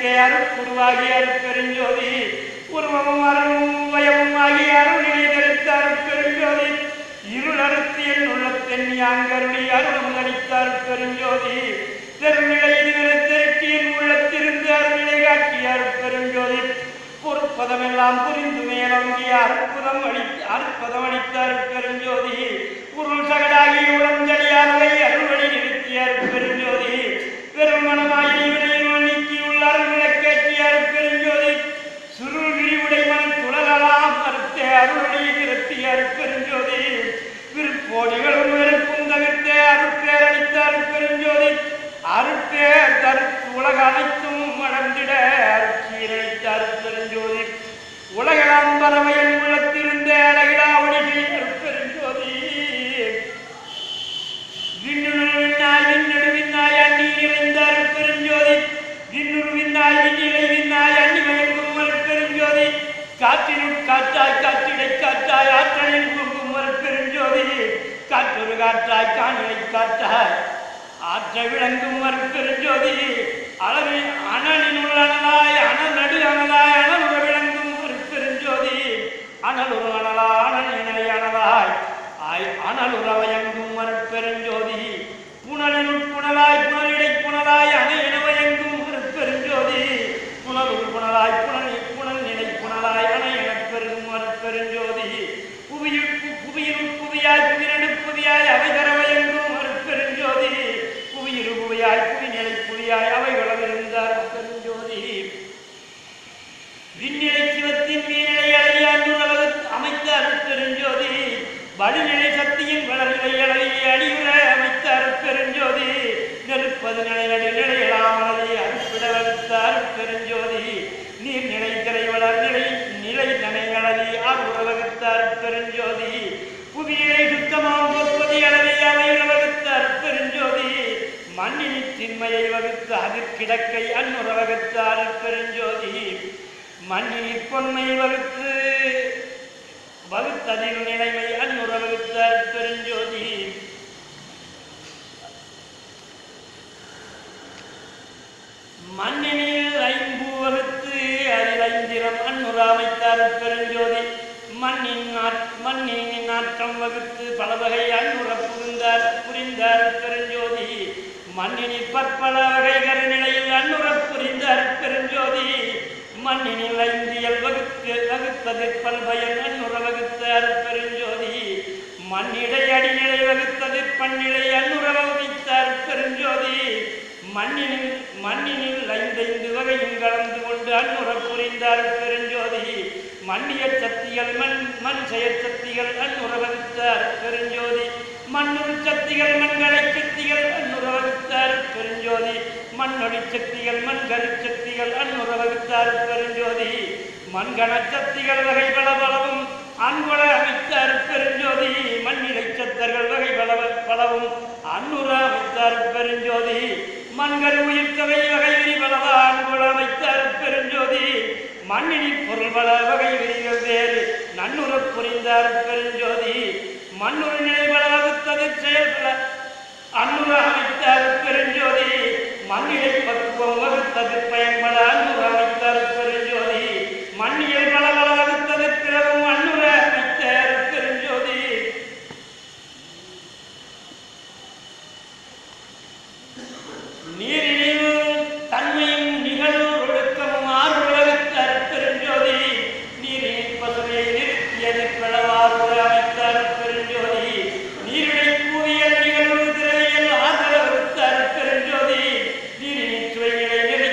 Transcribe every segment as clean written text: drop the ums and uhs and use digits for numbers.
அருட்கே அருட்குருவாகி அருட்பெருஞ்சோதி உருவமும் அருளும் உபயமும் ஆகிய அருளினை தரித்த அருட்பெருஞ்சோதி இருள் அறுத்து என் உள்ளத்தென் யாங்கருளி அருளும் தரித்த அருட்பெருஞ்சோதி தெருநிலை திரட்டி என் உள்ளத்திருந்து அருளினை காட்டிய அருட்பெருஞ்சோதி பொறுப்பதமெல்லாம் புரிந்து மேலோங்கிய அற்புதம் அளித்த அருட்பெருஞ்சோதி உருள் சகடாகி உளஞ்சலியாவை அருள்வழி நிறுத்திய அருட்பெருஞ்சோதி பெருமணமாகி வினையில் நீக்கியுள்ள அருள்விளக்கேற்றிய அருட்பெருஞ்சோதி சுருள் விரிவுடை மனம் துளலாம் அறுத்தே அருள்வழி நிறுத்திய அருட்பெருஞ்சோதி விருப்போடிகளும் வெறுப்பும் தவிர்த்தே அருட்பேரளித்த அருட்பெருஞ்சோதி அருட்பேர் தருத்து உலக அனைத்தும் வளர்ந்திட அருட்சீரளித்த அருட்பெருஞ்சோதி உலகெல்லாம் பறவையின் உள்ளத்திருந்த அழகிலா ஒளிகை அருட்பெருஞ்சோதி விண்ணுருவின்னாய் விண்ணெடுவின்னாய் அண்ணி நிறைந்த அருட்பெருஞ்சோதி விண்ணுருவின்னாய் விண்ணிலை விண்ணாய் அண்ணி மயங்கும் அருட்பெருஞ்சோதி காற்றினுள் காற்றாய் காற்றிடை காற்றாய் ஆற்றலில் பொங்கும் அருட்பெருஞ்சோதி காற்றொரு காற்றாய் காணிலை காற்றாய் ஆற்ற விளங்கும் அருட்பெருஞ்சோதி அளவில் அனலினுள் அனலாய் அனல் நடு அனலாய் அனலுற விளங்கும் அருட்பெருஞ்சோதி அனலுறு அனலா அனல் இணை அனலாய் அனலுற வயங்கும் அருட்பெருஞ்சோதி புனலினுள் புனலாய் புனலிடை புனலாய் அணை என வயங்கும் அருட்பெருஞ்சோதி புனலுள் புனலாய் புனல் நிலை புனலாய் அணை எனப் பெருகும் அருட்பெருஞ்சோதி புவியினுள் புவியாய் புவிநடு புவியாய் அவை தர வயங்கும் அருட்பெருஞ்சோதி புவியிரு புவியாய் புவிநிலை புவியாய் அவை வளவிருந்த அருட்பெருஞ்சோதி விண்ணிலை சிவத்தின் வீநிலை அழகிய அன்றுறவு அமைத்த அருட்பெருஞ்சோதி வடிநிலை சக்தியின் வளர்நிலை அழகிய அடியுற அமைத்த அருட்பெருஞ்சோதி நெருப்பது நிலை நிலையலாமலை அருட்பிட வகுத்த அருட்பெருஞ்சோதி நீர்நிலை திரை வளர் நிலை தனை அழகி ஆறுற வகுத்த அருட்பெருஞ்சோதி புவியிலை சுத்தமாம் பொற்பதி அளவை அவையுற வகுத்த அருட்பெருஞ்சோதி மண்ணின் திண்மையை வகுத்து அதிர்கிடக்கை அன்னுற வகுத்த அருட்பெருஞ்சோதி மண்ணின் பொன்மை வகுத்ததில் நிலைமை அன்னுற வகுத்த அருட்பெருஞ்சோதி மண்ணினில் ஐம்பூ வகுத்து அதில் ஐந்திரம் அன்னுற அமைத்த அருட்பெருஞ்சோதி மண்ணின் நாற்றம் வகுத்து பல வகை அன்னுற புரிந்த அருட்பெருஞ்சோதி மண்ணினில் பற்பல வகை கருநிலையில் அன்னுற புரிந்த அருட்பெருஞ்சோதி மண்ணினில் ஐந்தியல் வகுத்ததில் பல்பயன் அன்னுற வகுத்த அருட்பெருஞ்சோதி மண்ணிடை அடிநிலை வகுத்ததில் பன்னிலை அன்னுற வகுத்த அருட்பெருஞ்சோதி மண்ணினில் ஐந்தைந்து வகையும் கலந்து கொண்டு அன்னுற புரிந்த அருட்பெருஞ்சோதி மண்ணிய சக்திகள் மண் செயற் சக்திகள் அன்னுற வகுத்த அருட்பெருஞ்சோதி மண்ணுறு சக்திகள் மண்களை சக்திகள் அன்னுற வகுத்த அருட்பெருஞ்சோதி மண்ணொளி சக்திகள் மண்கரு சக்திகள் அன்னுற வகுத்த அருட்பெருஞ்சோதி மண்கண சக்திகள் வகை பலவும் அன்புல அமைத்த அருட்பெருஞ்சோதி மண்ணிலை சத்தர்கள் வகை பலவும் அன்னுற அமைத்த அருட்பெருஞ்சோதி மண்கரு உயிர்த்தவை வகை விரி பலவ அன்புல அமைத்த அருட்பெருஞ்சோதி மண்ணினின் பொருள் பல வகை விரிகள் வேறு நன்னுற புரிந்த அருட்பெருஞ்சோதி மண்ணுறு நிலை பல வகுத்தது செயல்பல அன்னுற அமைத்த அருட்பெருஞ்சோதி மண்ணிலை பக்குவம் வகுத்தது பயன்பட அன்னுற அமைத்த அருட்பெருஞ்சோதி மண்ணியல் பல வகுத்தது பிறகும் அன்னுற அமைத்த அருட்பெருஞ்சோதி நீரினில் தன்மையும் நிகழ்வு ஒழுக்கமும் ஆறு வகுத்த அருட்பெருஞ்சோதி நீரின் பசுமையை நிறுத்தியது பிளவாறு அமைத்த அருட்பெருஞ்சோதி நீரிடை கூவியல் நிகழ்வு திரையில் ஆதரவு வகுத்த அருட்பெருஞ்சோதி நீரின் சுவைகளை நிலை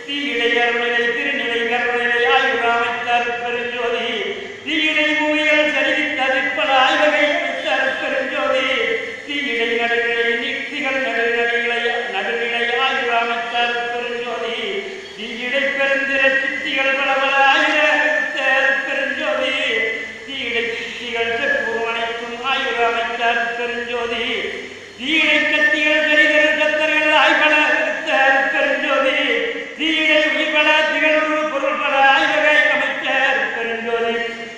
தீயிடை அருளிலை திருநிலை கருளிலை ஆயுராமைத்தார் பெருஞ்சோதி தீயிடை மூவியல் சரிவித்தது பல ஆய்வகை அமைத்தார் பெருஞ்சோதி தீயிடை நடுநிலை நித்திகள் நடுநிலை ஆயுராமைத்தார் பெருஞ்சோதி தீயிடை பெருந்திர சித்திகள் பல பல ஆயுராமைத்தார் பெருஞ்சோதி தீயிடை சித்திகள் செப்பும் அனைத்தும் ஆயுராமைத்தார் பெருஞ்சோதி தீயிடை கத்திகள் சரிதர் கத்தர்கள் ஆய்பல வித்தார் பெருஞ்சோதி தீயிடை உயிர்பல திகழ்வு பொருள்பல ஆய்வகை அமைத்தார் பெருஞ்சோதி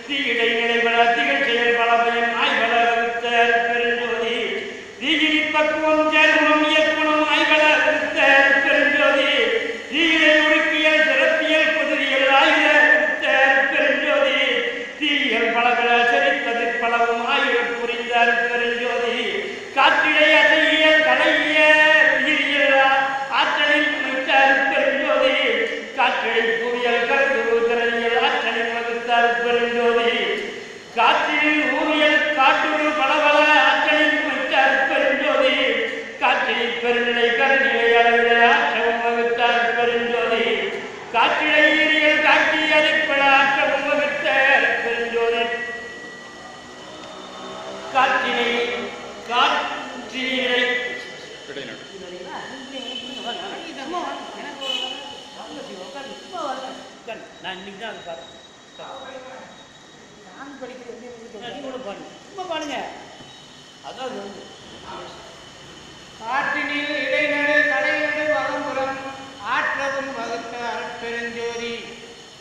தீயிடை நிலைபல திகழ் செயல் பலபயம் ஆய்பல வித்தார் பெருஞ்சோதி தீயிடி பக்குவம் சேர்குணம் இயற்குணம் ஆய்பல வித்தார் பெருஞ்சோதி தீயிடை உடுக்கியல் சிறப்பியல் பொதுவியல் ஆயுத வித்தார் பெருஞ்சோதி தீயல் பலபல சரித்தது பலவும் ஆயுள் புரிந்தார் பெருஞ்சோதி காற்றிடை அசையியல் கலையியல் உயிரியல் ஆற்றலில் அமைத்தார் பெருஞ்சோதி காற்றிடை பூவியல் கருதுரு திரையியல் ஆற்றலில் வகுத்தார் பெருஞ்சோதி காற்றில் ஊவியல் காட்டுரு பலபல ஆற்றலில் அமைத்தார் பெருஞ்சோதி காற்றில் பெருநிலை கருநிலை அளவிட ஆற்றவும் வகுத்தார் பெருஞ்சோதி காற்றிடை ஈரியல் காட்டி அதைப்பட ஆற்றவும் வகுத்தார் பெருஞ்சோதி காற்றினை காற்றினை நான் இன்னைக்கு தான் பாருங்க அதாவது காற்றினில் இடைநடு கடைநடு வகம்புறம் ஆற்றவும் வகுத்த அருட்பெருஞ்சோதி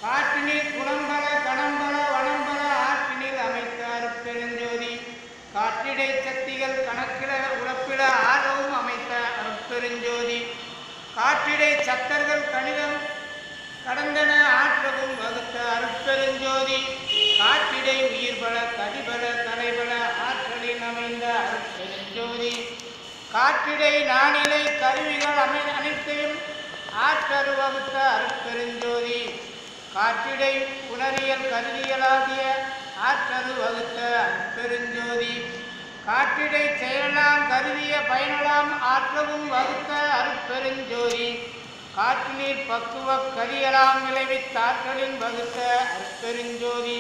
காற்றினில் குணம்பல கணம்பல வனம்பல ஆற்றினில் அமைத்த அருட்பெருஞ்சோதி காற்றிடை சக்திகள் கணக்கில உழப்பிட ஆர்வம் அமைத்த அருட்பெருஞ்சோதி காற்றிடை சத்தர்கள் கணிதம் கடந்தன ஆற்றவும் வகுத்த அருட்பெருஞ்சோதி காற்றிடை உயிர்பல கடிபல தலைபல ஆற்றலில் அமைந்த அருட்பெருஞ்சோதி காற்றிடை நானிலை கருவிகள் அனைத்தையும் ஆற்றரு வகுத்த அருட்பெருஞ்சோதி காற்றிடை புனரியல் கருவியலாகிய ஆற்றரு வகுத்த அருட்பெருஞ்சோதி காற்றிடை செயலாம் கருவிய பயனலாம் ஆற்றவும் வகுத்த அருட்பெருஞ்சோதி காற்றினீர் பக்குவ கரியலாம் விளைவித்தாற்றலின் வகுத்த அருட்பெருஞ்சோதி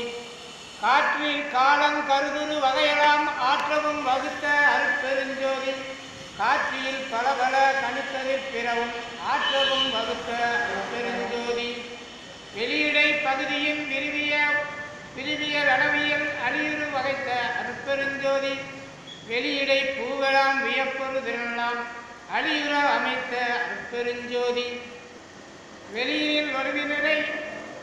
காற்றில் காலம் கருதுரு வகையலாம் ஆற்றவும் வகுத்த அருட்பெருஞ்சோதி காற்றில் பலபல கணித்ததில் பிறவும் ஆற்றவும் வகுத்த அருட்பெருஞ்சோதி வெளியிடை பகுதியின் விரிவியல் அளவியல் அழியுறு வகைத்த அருட்பெருஞ்சோதி வெளியிடை பூவலாம் வியப்பொரு திரளாம் அழியுற அமைத்த அருட்பெருஞ்சோதி வெளியில் வலுவினரை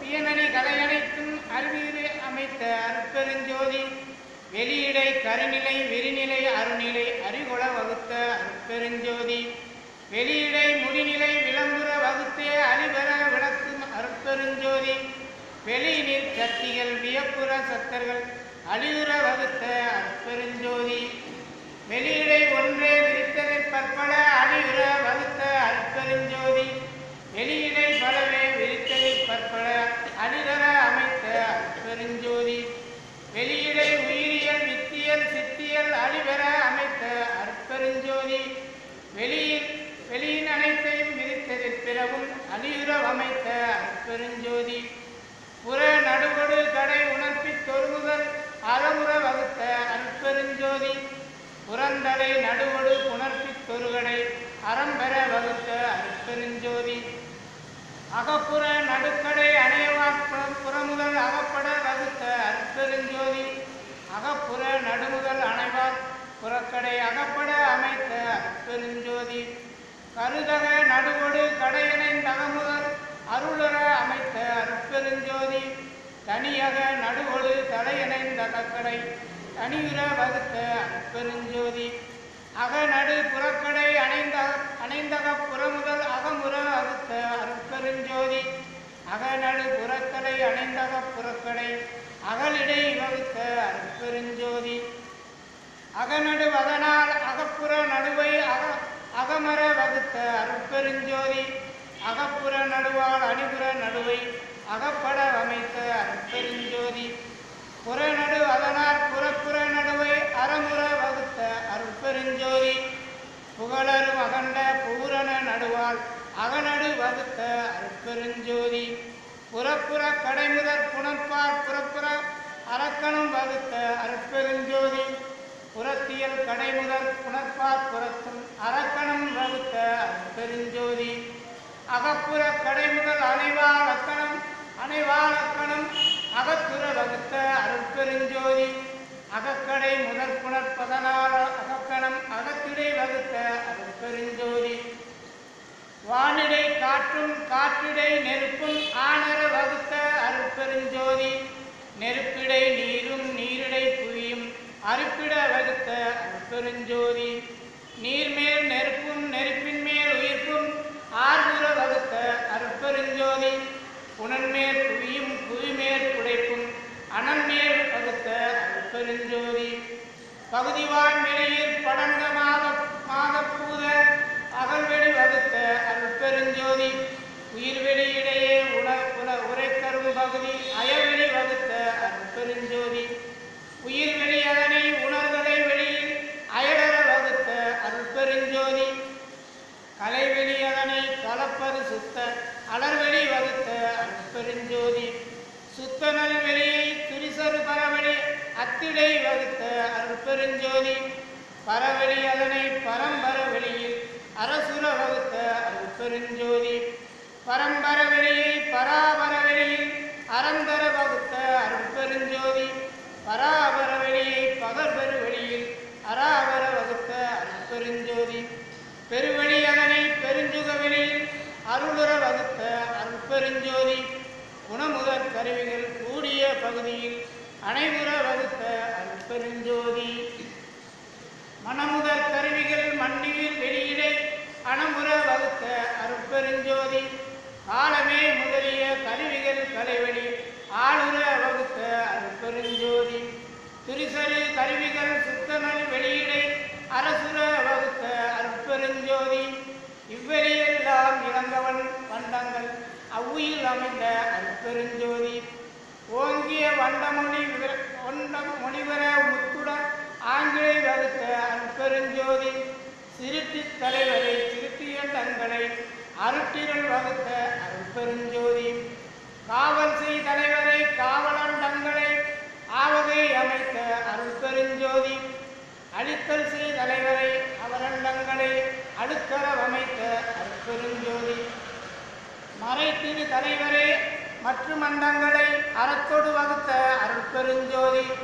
பியனணி கலையனைத்தும் அறிவியலை அமைத்த அருட்பெருஞ்சோதி வெளியிடை கருநிலை விரிநிலை அருநிலை அறிகுல வகுத்த அருட்பெருஞ்சோதி வெளியிடை முடிநிலை விளம்புற வகுத்தே அழிபெற விளக்கும் அருட்பெருஞ்சோதி வெளியினில் சக்திகள் வியப்புற சத்தர்கள் அழிவுற வகுத்த அருட்பெருஞ்சோதி வெளியிடை ஒன்றே விரித்ததில் பற்பல அழிவுற வகுத்த அருட்பெருஞ்சோதி வெளியிடை பலவே விரித்ததில் பற்பல அழிதர அமைத்த அருட்பெருஞ்சோதி வெளியிடை உயிரியல் வித்தியல் சித்தியல் அழிவெற அமைத்த அருட்பெருஞ்சோதி வெளியின் அனைத்தையும் விரித்ததில் பிறவும் அழிவுற அமைத்த அருட்பெருஞ்சோதி புற நடுகொடு கடை உணர்த்தி தொழுமுதல் அறமுற வகுத்த அருட்பெருஞ்சோதி புறந்தலை நடுவொடு புணர்த்தி தொருகடை அறம்பெற வகுத்த அருட்பெருஞ்சோதி அகப்புற நடுக்கடை அணையவாற்புறம் புறமுதல் அகப்பட வகுத்த அருட்பெருஞ்சோதி அகப்புற நடுமுதல் அணைவார் புறக்கடை அகப்பட அமைத்த அருட்பெருஞ்சோதி கருதக நடுவொடு கடையணைந்தகமுதல் அருளர அமைத்த அருட்பெருஞ்சோதி தனியக நடுவொடு தலையணைந்தகக்கடை தனியுற வகுத்த அருட்பெருஞ்சோதி அகநடு புறக்கடை அணைந்தக புறமுதல் அகமுற வகுத்த அருட்பெருஞ்சோதி அகநடு புறக்கடை அணைந்தக புறக்கடை அகலிடை வகுத்த அருட்பெருஞ்சோதி அகநடு வதனால் அகப்புற நடுவை அகமர வகுத்த அருட்பெருஞ்சோதி அகப்புற நடுவால் அணிபுற நடுவை அகப்பட அமைத்த அருட்பெருஞ்சோதி புறநடு அதனால் புறப்புற நடுவை அறமுற வகுத்த அருட்பெருஞ்சோதி புகழரும் அகண்ட பூரண நடுவால் அகநடு வகுத்த அருட்பெருஞ்சோதி புறப்புற கடைமுதற் புணர்ப்பார் புறப்புற அரக்கணம் வகுத்த அருட்பெருஞ்சோதி புறத்தியல் கடைமுதற் புணர்ப்பார் புறத்தும் அரக்கணம் வகுத்த அருட்பெருஞ்சோதி அகப்புற கடைமுதல் அணைவாளக்கணம் அகத்துற வகுத்த அருட்பெருஞ்சோதி அகக்கடை முதற் புணர்ப்பதனால் அகக்கணம் அகத்திடை வகுத்த அருட்பெருஞ்சோதி வானிடை காற்றும் காற்றிடை நெருப்பும் ஆனர வகுத்த அருட்பெருஞ்சோதி நெருப்பிடை நீரும் நீரிடை புவியும் அறுப்பிட வகுத்த அருட்பெருஞ்சோதி நீர்மேல் நெருப்பும் நெருப்பின் மேல் உயிர்ப்பும் ஆர்புற வகுத்த அருட்பெருஞ்சோதி புனன்மேல் புவியும் புவிமேல் புடைப்பும் அனன்மேல் வகுத்த அருட்பெருஞ்சோதி பகுதிவான் வெளியில் படங்கமாக பூத அகல்வெளி வகுத்த அருட்பெருஞ்சோதி உயிர்வெளி இடையே உரைக்கரும் பகுதி அயவெளி வகுத்த அருட்பெருஞ்சோதி உயிர்வெளி அதனை உணர்தலை வெளியில் அயலற வகுத்த அருட்பெருஞ்சோதி கலைவெளி அதனை கலப்பது சுத்த அலர்வெளி வகுத்த அருட்பெருஞ்சோதி சுத்தனல் வெளியை துரிசரு பரவெளி அத்திடை வகுத்த அருட்பெருஞ்சோதி பரவெளி அதனை பரம்பர வெளியில் அரசுர வகுத்த அருட்பெருஞ்சோதி பரம்பர வெளியை பராபர வெளியில் அறந்தர வகுத்த அருட்பெருஞ்சோதி பராபர வெளியை பகர்பெரு வெளியில் அராபர வகுத்த அருட்பெருஞ்சோதி பெருவெளி அதனை பெருஞ்சுக வெளியில் அருளுற வகுத்த அருட்பெருஞ்சோதி குணமுதற் கருவிகள் கூடிய பகுதியில் அனைவுற வகுத்த அருட்பெருஞ்சோதி மனமுதற் கருவிகள் மண்ணில் வெளியிடை அணமுற வகுத்த அருட்பெருஞ்சோதி காலமே முதலிய கருவிகள் கலைவெளி ஆளுற வகுத்த அருட்பெருஞ்சோதி துரிசரு கருவிகள் சுத்தனல் வெளியிடை அரசுர வகுத்த அருட்பெருஞ்சோதி இவ்வெளியெல்லாம் இளங்கவன் வண்டங்கள் அவ்வுயில் அமைந்த அருட்பெருஞ்சோதி ஓங்கிய வண்டமொழிவர முத்துட ஆங்கிலை வகுத்த அருட்பெருஞ்சோதி சிறுட்டி தலைவரை சிறுட்டிய தங்களை அருட்டிரல் வகுத்த அருட்பெருஞ்சோதி காவல் செய் தலைவரை காவலன் தங்களை ஆவகை அமைத்த அருட்பெருஞ்சோதி அழித்தல் செய் தலைவரை அவரண்டங்களை அடுக்கர அமைத்த அருட்பெருஞ்சோதி மறைத்திரு தலைவரே மற்றும் அண்டங்களை அறத்தொடு வகுத்த அருட்பெருஞ்சோதி